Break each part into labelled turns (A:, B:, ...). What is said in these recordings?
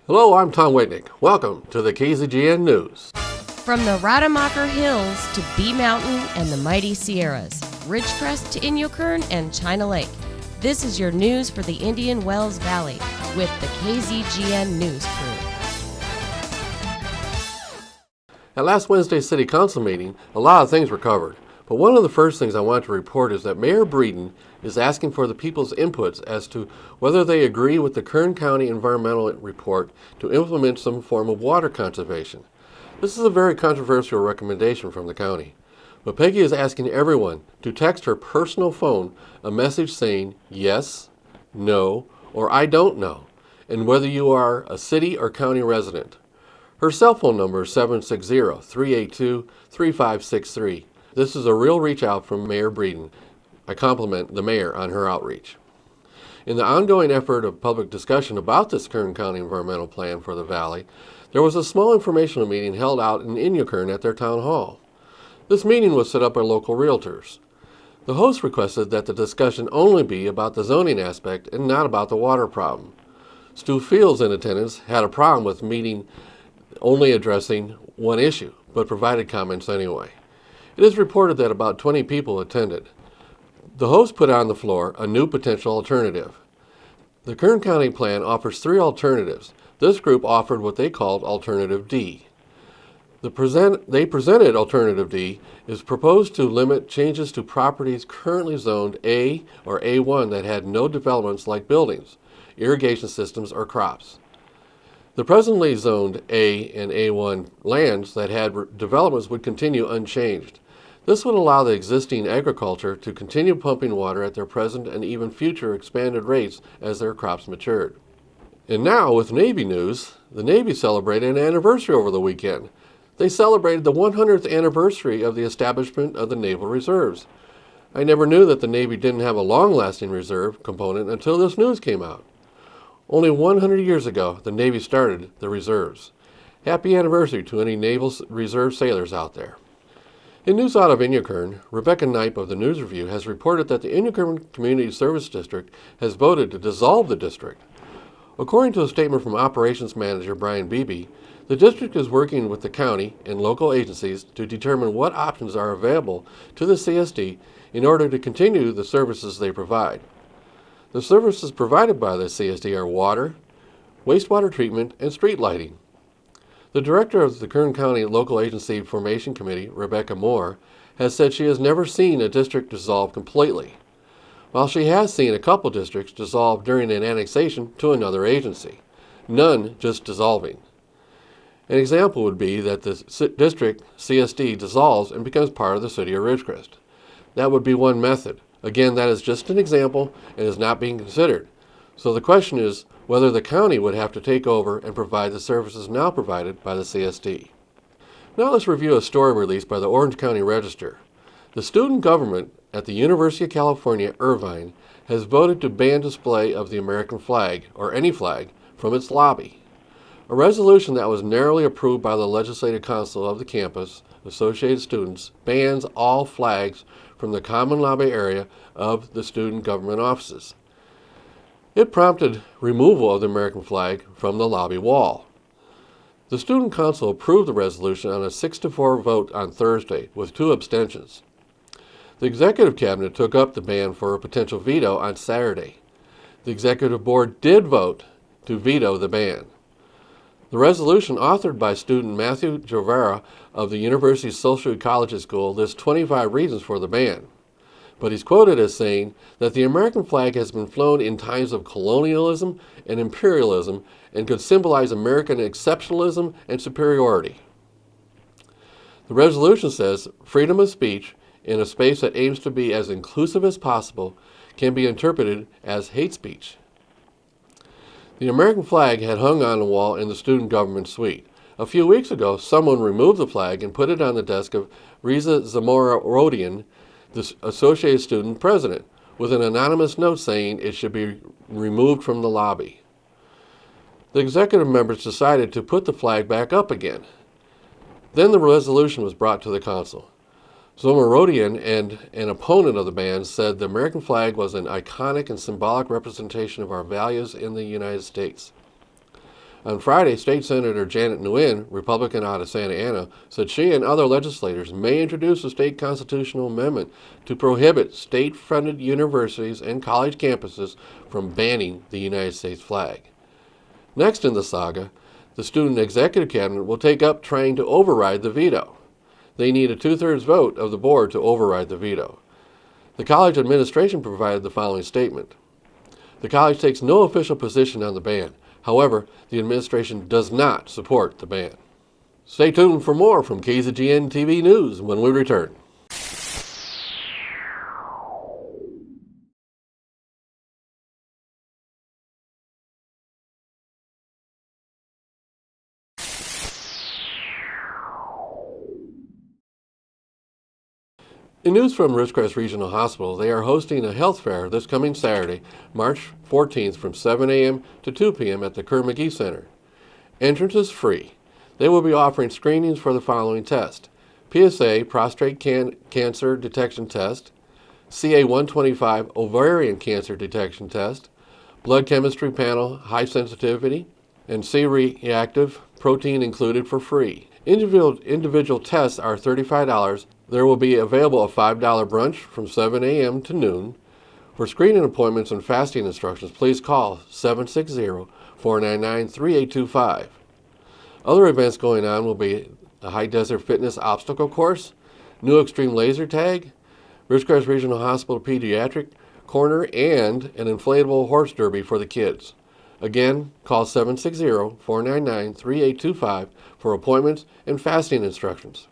A: Hello, I'm Tom Waitnick. Welcome to the KZGN News.
B: From the Rademacher Hills to Bee Mountain and the mighty Sierras, Ridgecrest to Inyokern and China Lake, this is your news for the Indian Wells Valley with the KZGN News crew.
A: At last Wednesday's City Council meeting, a lot of things were covered. But one of the first things I want to report is that Mayor Breeden is asking for the people's inputs as to whether they agree with the Kern County Environmental Report to implement some form of water conservation. This is a very controversial recommendation from the county. But Peggy is asking everyone to text her personal phone a message saying yes, no, or I don't know, and whether you are a city or county resident. Her cell phone number is 760-382-3563. This is a real reach out from Mayor Breeden. I compliment the mayor on her outreach. In the ongoing effort of public discussion about this Kern County environmental plan for the valley, there was a small informational meeting held out in Inyokern at their town hall. This meeting was set up by local realtors. The host requested that the discussion only be about the zoning aspect and not about the water problem. Stu Fields in attendance had a problem with meeting only addressing one issue, but provided comments anyway. It is reported that about 20 people attended. The host put on the floor a new potential alternative. The Kern County plan offers three alternatives. This group offered what they called Alternative D. They presented Alternative D is proposed to limit changes to properties currently zoned A or A1 that had no developments like buildings, irrigation systems, or crops. The presently zoned A and A1 lands that had developments would continue unchanged. This would allow the existing agriculture to continue pumping water at their present and even future expanded rates as their crops matured. And now, with Navy news, the Navy celebrated an anniversary over the weekend. They celebrated the 100th anniversary of the establishment of the Naval Reserves. I never knew that the Navy didn't have a long-lasting reserve component until this news came out. Only 100 years ago, the Navy started the reserves. Happy anniversary to any Naval Reserve sailors out there. In news out of Inyokern, Rebecca Knipe of the News Review has reported that the Inyokern Community Service District has voted to dissolve the district. According to a statement from Operations Manager Brian Beebe, the district is working with the county and local agencies to determine what options are available to the CSD in order to continue the services they provide. The services provided by the CSD are water, wastewater treatment, and street lighting. The director of the Kern County Local Agency Formation Committee, Rebecca Moore, has said she has never seen a district dissolve completely, while she has seen a couple districts dissolve during an annexation to another agency, none just dissolving. An example would be that the district CSD dissolves and becomes part of the city of Ridgecrest. That would be one method. Again, that is just an example and is not being considered. So the question is whether the county would have to take over and provide the services now provided by the CSD. Now let's review a story released by the Orange County Register. The student government at the University of California, Irvine, has voted to ban display of the American flag, or any flag, from its lobby. A resolution that was narrowly approved by the Legislative Council of the campus, Associated Students, bans all flags from the common lobby area of the student government offices. It prompted removal of the American flag from the lobby wall. The Student Council approved the resolution on a 6-4 vote on Thursday, with 2 abstentions. The Executive Cabinet took up the ban for a potential veto on Saturday. The Executive Board did vote to veto the ban. The resolution, authored by student Matthew Jovera of the University's Social Ecology School, lists 25 reasons for the ban. But he's quoted as saying that the American flag has been flown in times of colonialism and imperialism and could symbolize American exceptionalism and superiority. The resolution says freedom of speech in a space that aims to be as inclusive as possible can be interpreted as hate speech. The American flag had hung on the wall in the student government suite. A few weeks ago, someone removed the flag and put it on the desk of Riza Zamora-Rodian, the Associated Student President, with an anonymous note saying it should be removed from the lobby. The executive members decided to put the flag back up again. Then the resolution was brought to the council. Zamora-Rodian and an opponent of the ban said the American flag was an iconic and symbolic representation of our values in the United States. On Friday, State Senator Janet Nguyen, Republican out of Santa Ana, said she and other legislators may introduce a state constitutional amendment to prohibit state-funded universities and college campuses from banning the United States flag. Next in the saga, the Student Executive Cabinet will take up trying to override the veto. They need a 2/3 vote of the board to override the veto. The college administration provided the following statement. The college takes no official position on the ban. However, the administration does not support the ban. Stay tuned for more from KZGN-TV News when we return. In news from Ridgecrest Regional Hospital, they are hosting a health fair this coming Saturday, March 14th from 7 a.m. to 2 p.m. at the Kerr-McGee Center. Entrance is free. They will be offering screenings for the following tests: PSA, prostate cancer detection test, CA-125 ovarian cancer detection test, blood chemistry panel high sensitivity, and C-reactive protein included for free. Individual tests are $35. There will be available a $5 brunch from 7 a.m. to noon. For screening appointments and fasting instructions, please call 760-499-3825. Other events going on will be the High Desert Fitness Obstacle Course, New Extreme Laser Tag, Ridgecrest Regional Hospital Pediatric Corner, and an inflatable horse derby for the kids. Again, call 760-499-3825 for appointments and fasting instructions.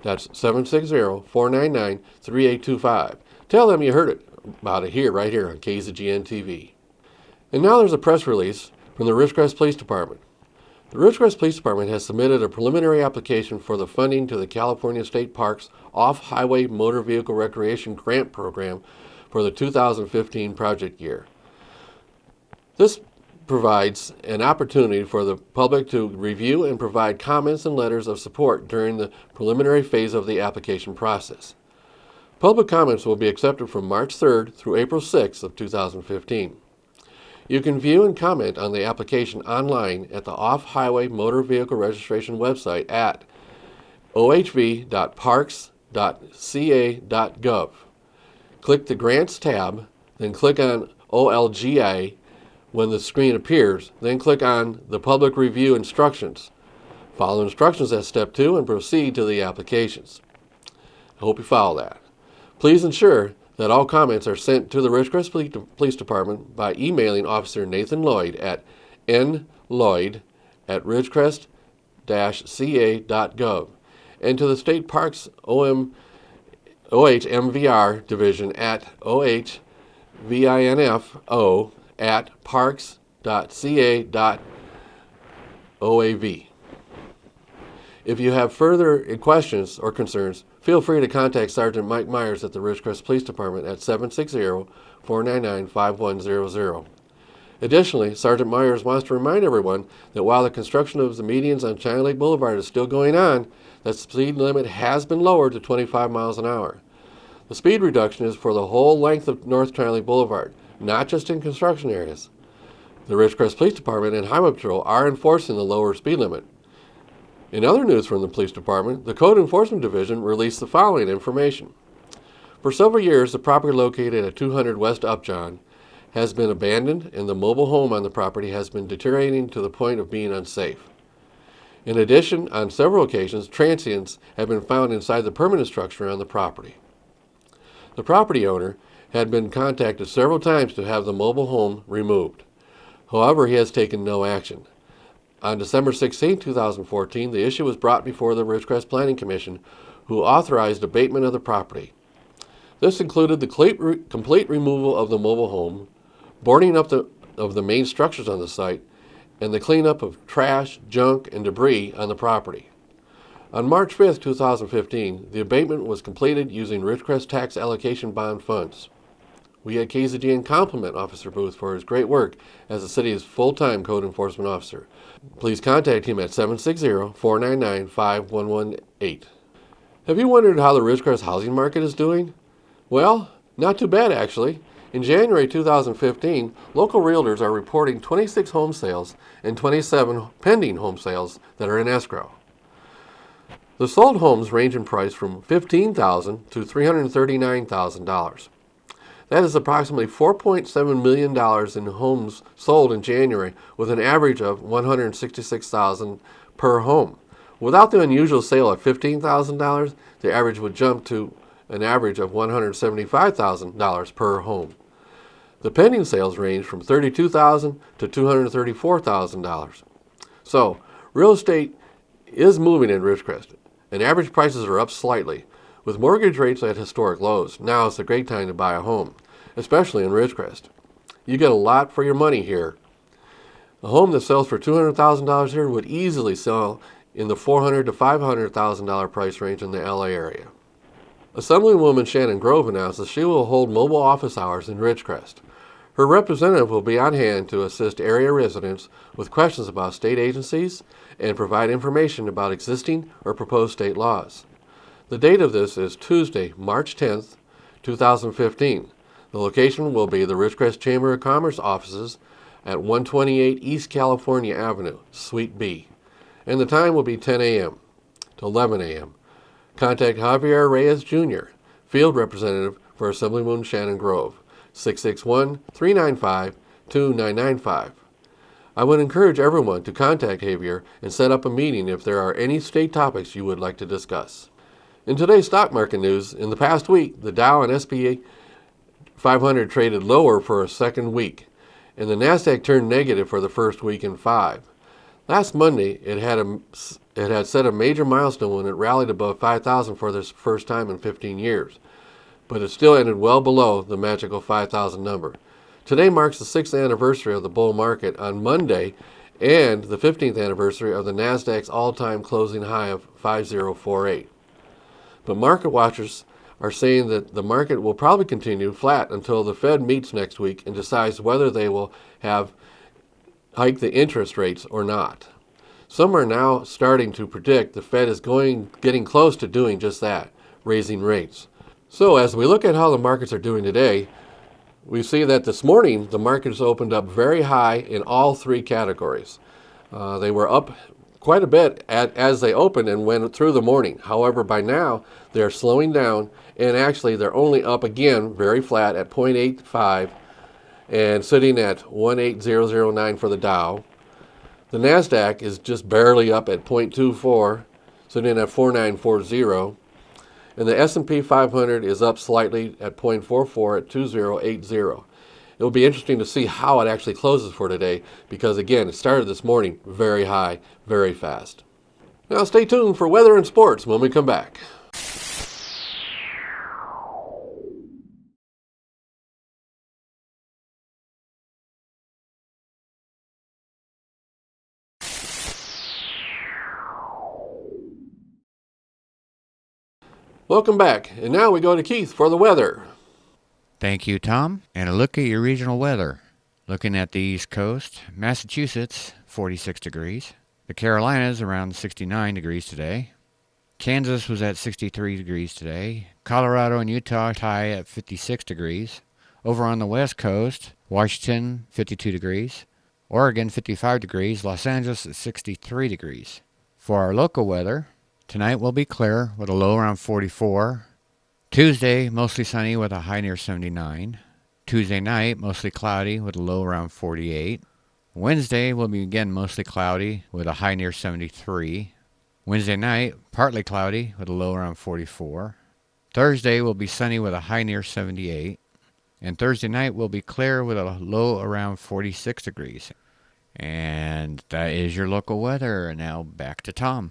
A: That's 760-499-3825. Tell them you heard about it right here on KZGN-TV. And now there's a press release from the Ridgecrest Police Department. The Ridgecrest Police Department has submitted a preliminary application for the funding to the California State Parks Off-Highway Motor Vehicle Recreation Grant Program for the 2015 project year. This provides an opportunity for the public to review and provide comments and letters of support during the preliminary phase of the application process. Public comments will be accepted from March 3rd through April 6th of 2015. You can view and comment on the application online at the Off-Highway Motor Vehicle Registration website at ohv.parks.ca.gov. Click the Grants tab, then click on OLGA when the screen appears, then click on the Public Review Instructions. Follow instructions at Step 2 and proceed to the applications. I hope you follow that. Please ensure that all comments are sent to the Ridgecrest Police Department by emailing Officer Nathan Lloyd at nlloyd@ridgecrest-ca.gov and to the State Parks OHMVR Division at ohvinfo@parks.ca.oav. If you have further questions or concerns, feel free to contact Sergeant Mike Myers at the Ridgecrest Police Department at 760-499-5100. Additionally, Sergeant Myers wants to remind everyone that while the construction of the medians on China Lake Boulevard is still going on, that speed limit has been lowered to 25 miles an hour. The speed reduction is for the whole length of North China Lake Boulevard, not just in construction areas. The Ridgecrest Police Department and Highway Patrol are enforcing the lower speed limit. In other news from the Police Department, the Code Enforcement Division released the following information. For several years, the property located at 200 West Upjohn has been abandoned, and the mobile home on the property has been deteriorating to the point of being unsafe. In addition, on several occasions, transients have been found inside the permanent structure on the property. The property owner had been contacted several times to have the mobile home removed. However, he has taken no action. On December 16, 2014, the issue was brought before the Ridgecrest Planning Commission, who authorized abatement of the property. This included the complete removal of the mobile home, boarding up of the main structures on the site, and the cleanup of trash, junk, and debris on the property. On March 5, 2015, the abatement was completed using Ridgecrest tax allocation bond funds. We at KZGN compliment Officer Booth for his great work as the city's full-time code enforcement officer. Please contact him at 760-499-5118. Have you wondered how the Ridgecrest housing market is doing? Well, not too bad actually. In January 2015, local realtors are reporting 26 home sales and 27 pending home sales that are in escrow. The sold homes range in price from $15,000 to $339,000. That is approximately $4.7 million in homes sold in January, with an average of $166,000 per home. Without the unusual sale of $15,000, the average would jump to an average of $175,000 per home. The pending sales range from $32,000 to $234,000. So, real estate is moving in Ridgecrest, and average prices are up slightly. With mortgage rates at historic lows, now is a great time to buy a home, especially in Ridgecrest. You get a lot for your money here. A home that sells for $200,000 here would easily sell in the $400,000 to $500,000 price range in the LA area. Assemblywoman Shannon Grove announces she will hold mobile office hours in Ridgecrest. Her representative will be on hand to assist area residents with questions about state agencies and provide information about existing or proposed state laws. The date of this is Tuesday, March 10th, 2015. The location will be the Ridgecrest Chamber of Commerce offices at 128 East California Avenue, Suite B. And the time will be 10 a.m. to 11 a.m. Contact Javier Reyes Jr., Field Representative for Assemblywoman Shannon Grove, 661-395-2995. I would encourage everyone to contact Javier and set up a meeting if there are any state topics you would like to discuss. In today's stock market news, in the past week, the Dow and S&P 500 traded lower for a second week, and the Nasdaq turned negative for the first week in 5. Last Monday, it had set a major milestone when it rallied above 5,000 for the first time in 15 years, but it still ended well below the magical 5,000 number. Today marks the 6th anniversary of the bull market on Monday and the 15th anniversary of the Nasdaq's all-time closing high of 5048. But market watchers are saying that the market will probably continue flat until the Fed meets next week and decides whether they will hike the interest rates or not. Some are now starting to predict the Fed is getting close to doing just that, raising rates. So as we look at how the markets are doing today, we see that this morning the markets opened up very high in all three categories. They were up quite a bit as they opened and went through the morning. However, by now they're slowing down, and actually they're only up again very flat at 0.85 and sitting at 18009 for the Dow. The Nasdaq is just barely up at 0.24, sitting at 4940. And the S&P 500 is up slightly at 0.44 at 2080. It will be interesting to see how it actually closes for today because, again, it started this morning very high, very fast. Now stay tuned for weather and sports when we come back. Welcome back, and now we go to Keith for the weather.
C: Thank you, Tom. And a look at your regional weather. Looking at the East Coast, Massachusetts, 46 degrees. The Carolinas, around 69 degrees today. Kansas was at 63 degrees today. Colorado and Utah high at 56 degrees. Over on the West Coast, Washington, 52 degrees. Oregon, 55 degrees. Los Angeles at 63 degrees. For our local weather, tonight will be clear with a low around 44. Tuesday, mostly sunny with a high near 79. Tuesday night, mostly cloudy with a low around 48. Wednesday will be again mostly cloudy with a high near 73. Wednesday night, partly cloudy with a low around 44. Thursday will be sunny with a high near 78. And Thursday night will be clear with a low around 46 degrees. And that is your local weather. And now back to Tom.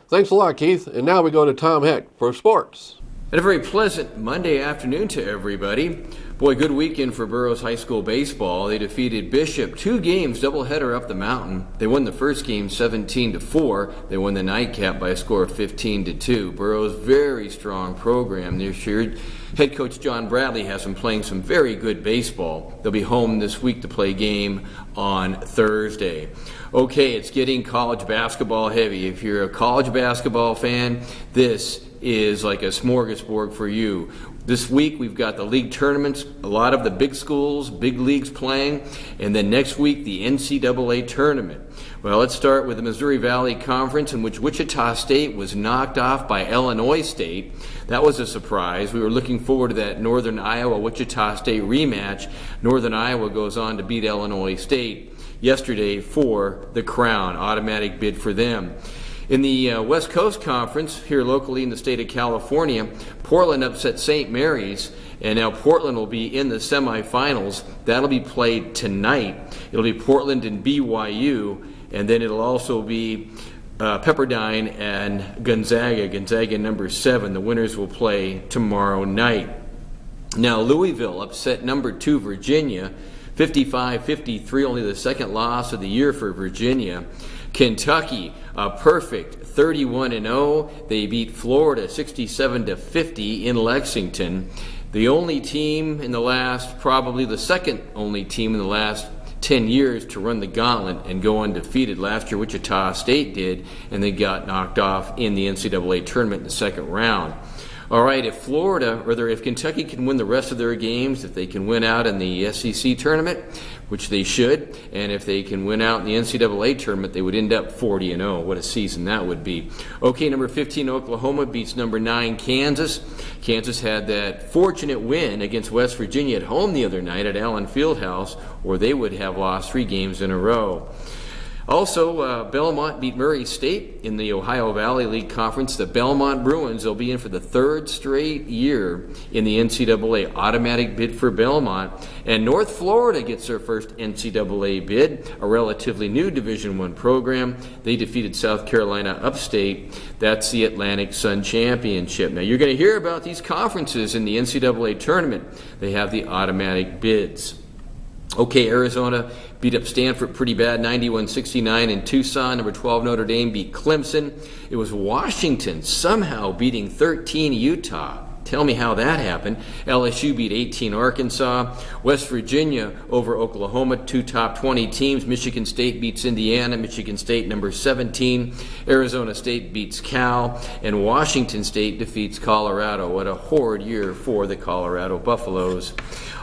A: Thanks a lot, Keith. And now we go to Tom Heck for sports.
D: And a very pleasant Monday afternoon to everybody. Boy, good weekend for Burroughs High School baseball. They defeated Bishop 2 games, doubleheader up the mountain. They won the first game 17-4. They won the nightcap by a score of 15-2. Burroughs' very strong program this year. Head coach John Bradley has them playing some very good baseball. They'll be home this week to play a game on Thursday. Okay, it's getting college basketball heavy. If you're a college basketball fan, this is like a smorgasbord for you. This week we've got the league tournaments, a lot of the big schools, big leagues playing, and then next week the NCAA tournament. Well, let's start with the Missouri Valley Conference, in which Wichita State was knocked off by Illinois State. That was a surprise. We were looking forward to that Northern Iowa-Wichita State rematch. Northern Iowa goes on to beat Illinois State yesterday for the crown. Automatic bid for them. In the West Coast Conference, here locally in the state of California, Portland upset St. Mary's, and now Portland will be in the semifinals. That'll be played tonight. It'll be Portland and BYU, and then it'll also be Pepperdine and Gonzaga number 7. The winners will play tomorrow night. Now Louisville upset number 2 Virginia, 55-53, only the second loss of the year for Virginia. Kentucky, a perfect 31-0. They beat Florida 67-50 in Lexington. The only team in the last, probably the second only team in the last 10 years to run the gauntlet and go undefeated. Last year Wichita State did, and they got knocked off in the NCAA tournament in the second round. All right, if Kentucky can win the rest of their games, if they can win out in the SEC tournament, which they should, and if they can win out in the NCAA tournament, they would end up 40-0. What a season that would be. Okay, number 15 Oklahoma beats number 9 Kansas. Kansas had that fortunate win against West Virginia at home the other night at Allen Fieldhouse, or they would have lost 3 games in a row. Also, Belmont beat Murray State in the Ohio Valley League Conference. The Belmont Bruins will be in for the 3rd straight year in the NCAA. Automatic bid for Belmont. And North Florida gets their first NCAA bid, a relatively new Division I program. They defeated South Carolina Upstate. That's the Atlantic Sun Championship. Now, you're going to hear about these conferences in the NCAA tournament. They have the automatic bids. Okay, Arizona beat up Stanford pretty bad, 91-69 in Tucson. Number 12 Notre Dame beat Clemson. It was Washington somehow beating 13 Utah. Tell me how that happened. LSU beat 18 Arkansas. West Virginia over Oklahoma, 2 top 20 teams. Michigan State beats Indiana. Michigan State number 17. Arizona State beats Cal. And Washington State defeats Colorado. What a horrid year for the Colorado Buffaloes.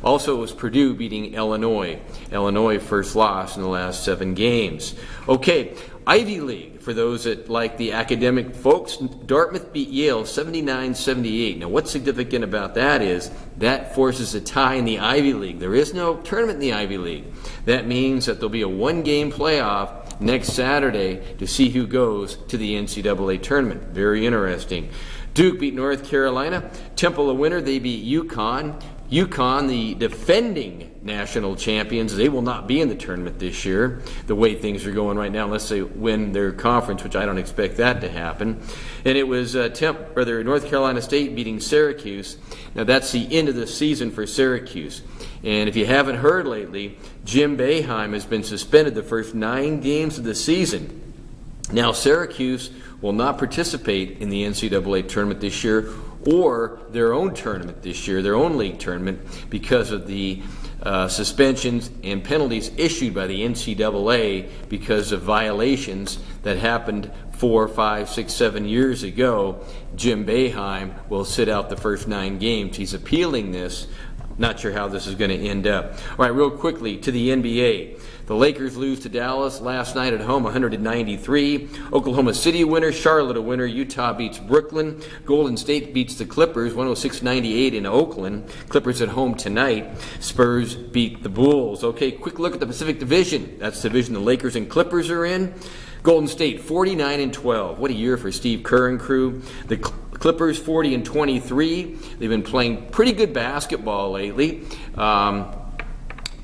D: Also, it was Purdue beating Illinois. Illinois first loss in the last 7 games. Okay, Ivy League, for those that like the academic folks, Dartmouth beat Yale 79-78. Now, what's significant about that is that forces a tie in the Ivy League. There is no tournament in the Ivy League. That means that there'll be a 1-game playoff next Saturday to see who goes to the NCAA tournament. Very interesting. Duke beat North Carolina. Temple a winner. They beat UConn. UConn, the defending national champions, they will not be in the tournament this year, the way things are going right now, unless they win their conference, which I don't expect that to happen. And it was North Carolina State beating Syracuse. Now, that's the end of the season for Syracuse. And if you haven't heard lately, Jim Boeheim has been suspended the first 9 games of the season. Now, Syracuse will not participate in the NCAA tournament this year, or their own tournament this year, their own league tournament, because of the suspensions and penalties issued by the NCAA because of violations that happened 4, 5, 6, 7 years ago. Jim Boeheim will sit out the first 9 games. He's appealing this. Not sure how this is going to end up. All right, real quickly to the NBA. The Lakers lose to Dallas last night at home, 193. Oklahoma City winner, Charlotte a winner. Utah beats Brooklyn. Golden State beats the Clippers, 106-98 in Oakland. Clippers at home tonight. Spurs beat the Bulls. Okay, quick look at the Pacific Division. That's the division the Lakers and Clippers are in. Golden State, 49-12. What a year for Steve Kerr and crew. The Clippers, 40-23. They've been playing pretty good basketball lately.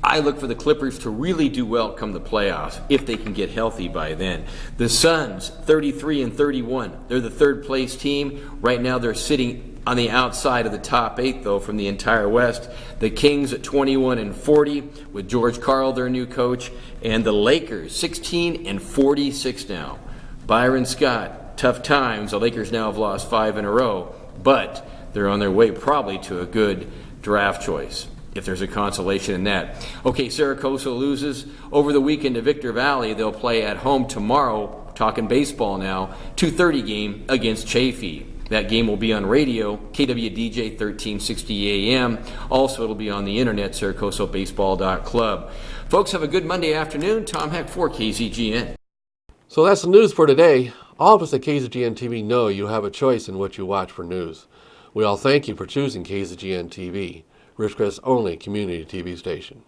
D: I look for the Clippers to really do well come the playoffs, if they can get healthy by then. The Suns, 33-31. They're the 3rd place team. Right now they're sitting on the outside of the top 8, though, from the entire West. The Kings at 21-40 with George Karl, their new coach. And the Lakers, 16-46 now. Byron Scott, tough times. The Lakers now have lost 5 in a row, but they're on their way probably to a good draft choice, if there's a consolation in that. Okay, Saracosa loses over the weekend to Victor Valley. They'll play at home tomorrow, talking baseball now, 2:30 game against Chaffee. That game will be on radio, KWDJ 1360 AM. Also, it'll be on the internet, SaracosaBaseball.club. Folks, have a good Monday afternoon. Tom Heck for KZGN.
A: So that's the news for today. All of us at KZGN-TV know you have a choice in what you watch for news. We all thank you for choosing KZGN-TV, Ridgecrest's only community TV station.